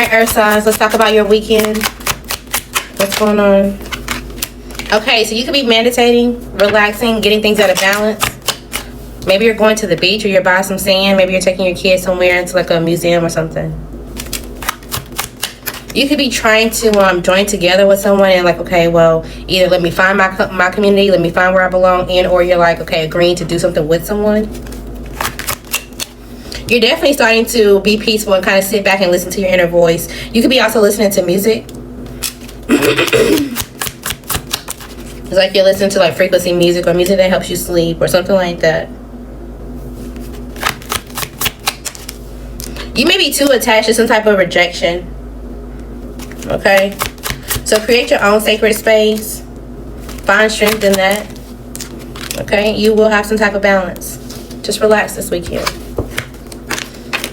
right, Earth signs, let's talk about your weekend. What's going on? Okay, so you could be meditating, relaxing, getting things out of balance. Maybe you're going to the beach, or you're buying some sand. Maybe you're taking your kids somewhere into like a museum or something. You could be trying to join together with someone and like, okay, well, either let me find my community, let me find where I belong in, or you're like, okay, agreeing to do something with someone. You're definitely starting to be peaceful and kind of sit back and listen to your inner voice. You could be also listening to music. It's like you're listening to like frequency music or music that helps you sleep or something like that. You may be too attached to some type of rejection. Okay? So create your own sacred space. Find strength in that. Okay? You will have some type of balance. Just relax this weekend.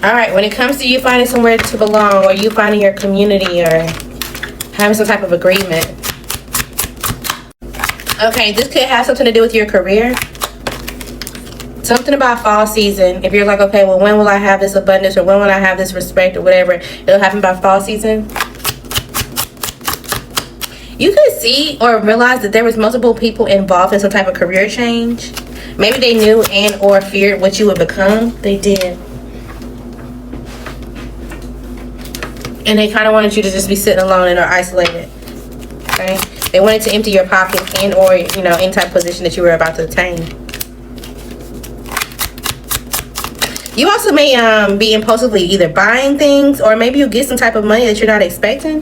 Alright, when it comes to you finding somewhere to belong, or you finding your community, or having some type of agreement. Okay, this could have something to do with your career. Something about fall season. If you're like, okay, well, when will I have this abundance, or when will I have this respect, or whatever, it'll happen by fall season. You could see or realize that there was multiple people involved in some type of career change. Maybe they knew and or feared what you would become. They did. And they kind of wanted you to just be sitting alone and or isolated. Okay? They wanted to empty your pockets and or, you know, any type of position that you were about to attain. You also may be impulsively either buying things, or maybe you get some type of money that you're not expecting.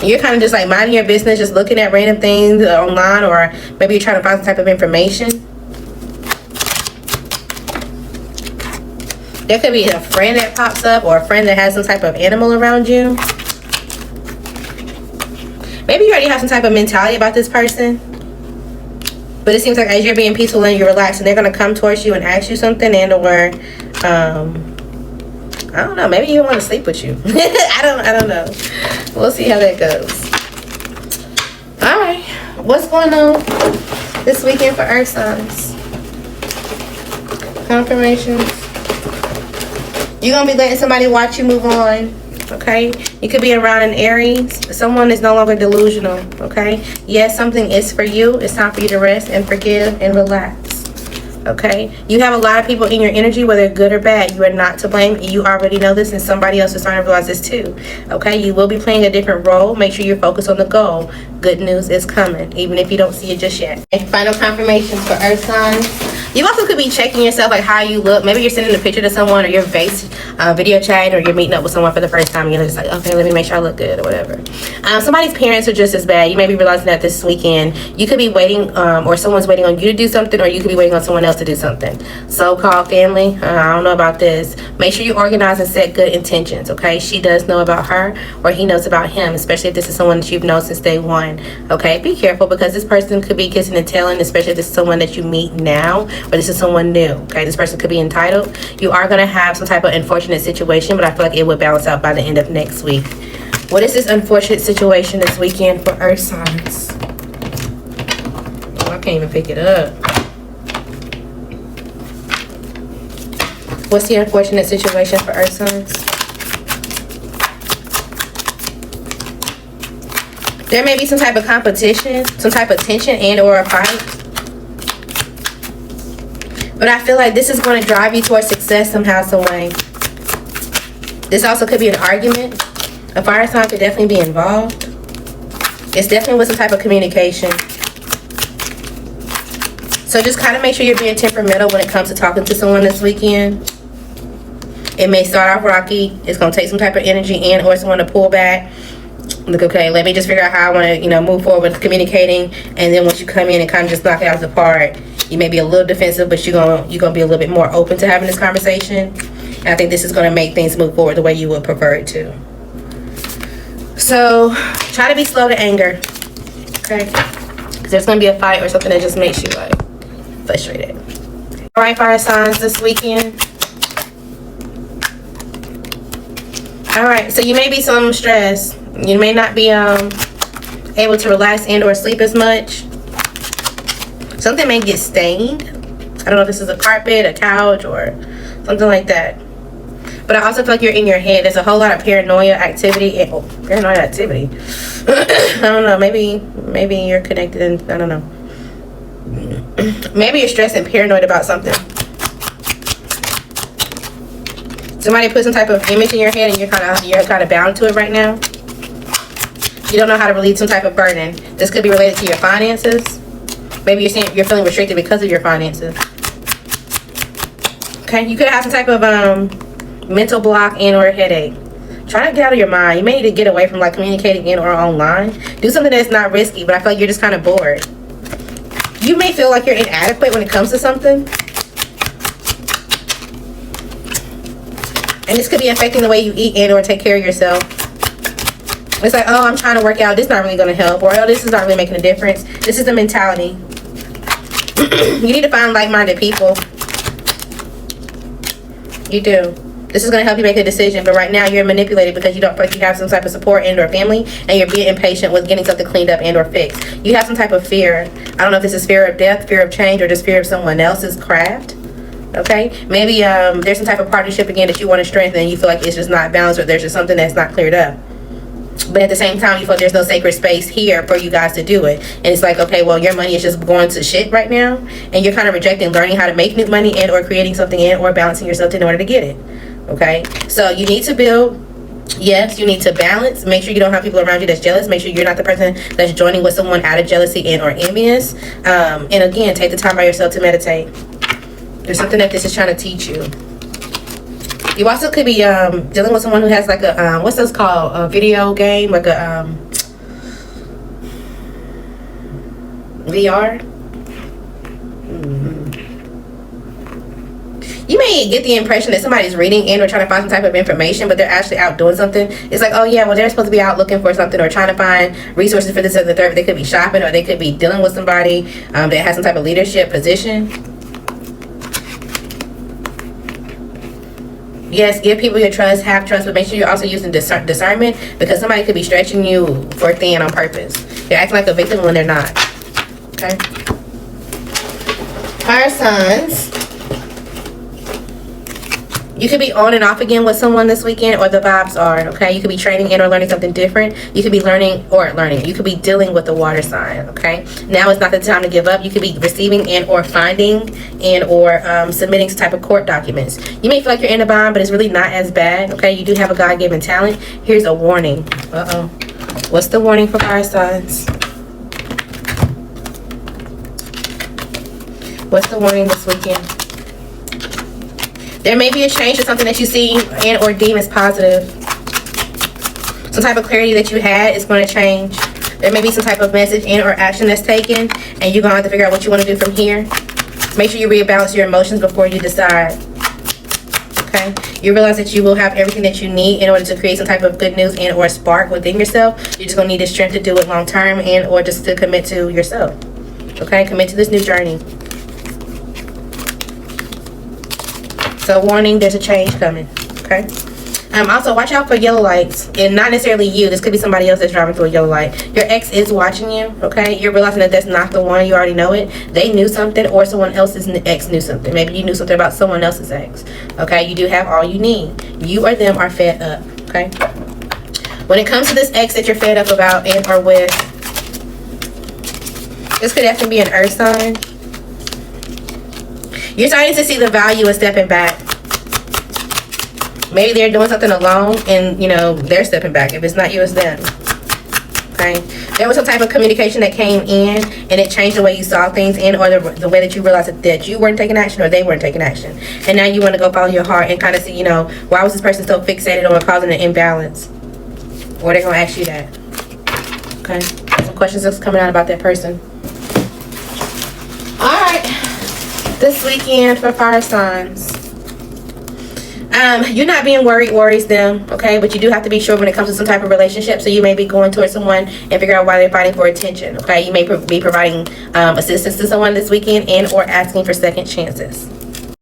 You're kind of just like minding your business, just looking at random things online, or maybe you're trying to find some type of information. There could be a friend that pops up, or a friend that has some type of animal around you. Maybe you already have some type of mentality about this person. But it seems like as you're being peaceful and you're relaxed, and they're going to come towards you and ask you something, and or, I don't know, maybe you want to sleep with you. I don't know. We'll see how that goes. Alright, what's going on this weekend for Earth signs? Confirmations. You're going to be letting somebody watch you move on. Okay, you could be around an Aries. Someone is no longer delusional. Okay, yes, something is for you. It's time for you to rest and forgive and relax. Okay, you have a lot of people in your energy, whether good or bad. You are not to blame. You already know this, and somebody else is starting to realize this too. Okay, you will be playing a different role. Make sure you're focused on the goal. Good news is coming, even if you don't see it just yet. And final confirmations for Earth signs. You also could be checking yourself, like how you look. Maybe you're sending a picture to someone, or you're video chatting, or you're meeting up with someone for the first time, and you're just like, okay, let me make sure I look good or whatever. Somebody's parents are just as bad. You may be realizing that this weekend. You could be waiting, or someone's waiting on you to do something, or you could be waiting on someone else to do something. So-called family, I don't know about this. Make sure you organize and set good intentions, okay? She does know about her, or he knows about him, especially if this is someone that you've known since day one, okay? Be careful, because this person could be kissing and telling, especially if this is someone that you meet now, or this is someone new, okay? This person could be entitled. You are going to have some type of unfortunate situation, but I feel like it will balance out by the end of next week. What is this unfortunate situation this weekend for Earth signs? Oh, I can't even pick it up. What's the unfortunate situation for Earth signs? There may be some type of competition, some type of tension and or a fight. But I feel like this is going to drive you towards success somehow, some way. This also could be an argument. A fire sign could definitely be involved. It's definitely with some type of communication. So just kind of make sure you're being temperamental when it comes to talking to someone this weekend. It may start off rocky. It's going to take some type of energy and or someone to pull back. Look, okay, let me just figure out how I want to, move forward with communicating. And then once you come in and kind of just knock it out of the park, you may be a little defensive, but you're gonna be a little bit more open to having this conversation. And I think this is going to make things move forward the way you would prefer it to. So try to be slow to anger, okay? Because there's going to be a fight or something that just makes you like frustrated. All right, fire signs this weekend. All right, so you may be some stress. You may not be able to relax and or sleep as much. Something may get stained. I don't know if this is a carpet, a couch, or something like that. But I also feel like you're in your head. There's a whole lot of paranoia activity. Paranoia activity. I don't know. Maybe you're connected and I don't know. Maybe you're stressed and paranoid about something. Somebody put some type of image in your head and you're kind of bound to it right now. You don't know how to relieve some type of burden. This could be related to your finances. Maybe you're feeling restricted because of your finances. Okay, you could have some type of mental block and or headache. Try to get out of your mind. You may need to get away from like communicating in or online. Do something that's not risky, but I feel like you're just kind of bored. You may feel like you're inadequate when it comes to something. And this could be affecting the way you eat and or take care of yourself. It's like, oh, I'm trying to work out. This is not really going to help. Or, oh, this is not really making a difference. This is the mentality. You need to find like-minded people. You do. This is going to help you make a decision. But right now, you're manipulated because you don't feel like you have some type of support and or family. And you're being impatient with getting something cleaned up and or fixed. You have some type of fear. I don't know if this is fear of death, fear of change, or just fear of someone else's craft. Okay? Maybe there's some type of partnership again that you want to strengthen. And you feel like it's just not balanced or there's just something that's not cleared up. But at the same time, you feel like there's no sacred space here for you guys to do it. And it's like, okay, well, your money is just going to shit right now. And you're kind of rejecting learning how to make new money and or creating something and or balancing yourself in order to get it. Okay? So you need to build. Yes, you need to balance. Make sure you don't have people around you that's jealous. Make sure you're not the person that's joining with someone out of jealousy and or envious. And again, take the time by yourself to meditate. There's something that this is trying to teach you. You also could be dealing with someone who has like a, what's this called? A video game, like a VR. You may get the impression that somebody's reading and or trying to find some type of information, but they're actually out doing something. It's like, oh yeah, well, they're supposed to be out looking for something or trying to find resources for this and the third. They could be shopping or they could be dealing with somebody that has some type of leadership position. Yes, give people your trust, have trust, but make sure you're also using discernment because somebody could be stretching you for thin on purpose. They're acting like a victim when they're not. Okay? Fire signs. You could be on and off again with someone this weekend, or the vibes are, okay? You could be training in or learning something different. You could be You could be dealing with the water sign, okay? Now is not the time to give up. You could be receiving and or finding and or submitting some type of court documents. You may feel like you're in a bind, but it's really not as bad, okay? You do have a God-given talent. Here's a warning. What's the warning for fire signs? What's the warning this weekend? There may be a change to something that you see and or deem as positive. Some type of clarity that you had is going to change. There may be some type of message and or action that's taken, and you're going to have to figure out what you want to do from here. Make sure you rebalance your emotions before you decide. Okay? You realize that you will have everything that you need in order to create some type of good news and or spark within yourself. You're just going to need the strength to do it long term and or just to commit to yourself. Okay? Commit to this new journey. So warning, there's a change coming, okay? Also, watch out for yellow lights. And not necessarily you. This could be somebody else that's driving through a yellow light. Your ex is watching you, okay? You're realizing that that's not the one. You already know it. They knew something or someone else's ex knew something. Maybe you knew something about someone else's ex, okay? You do have all you need. You or them are fed up, okay? When it comes to this ex that you're fed up about and or with, this could definitely be an earth sign. You're starting to see the value of stepping back. Maybe they're doing something alone and, you know, they're stepping back. If it's not you, it's them. Okay? There was some type of communication that came in and it changed the way you saw things and or the way that you realized that you weren't taking action or they weren't taking action. And now you want to go follow your heart and kind of see, you know, why was this person so fixated on causing an imbalance? Or they're going to ask you that. Okay? Some questions that's coming out about that person. Alright. This weekend for fire signs. You're not being worried worries them, okay? But you do have to be sure when it comes to some type of relationship. So you may be going towards someone and figure out why they're fighting for attention, okay? You may be providing assistance to someone this weekend and or asking for second chances.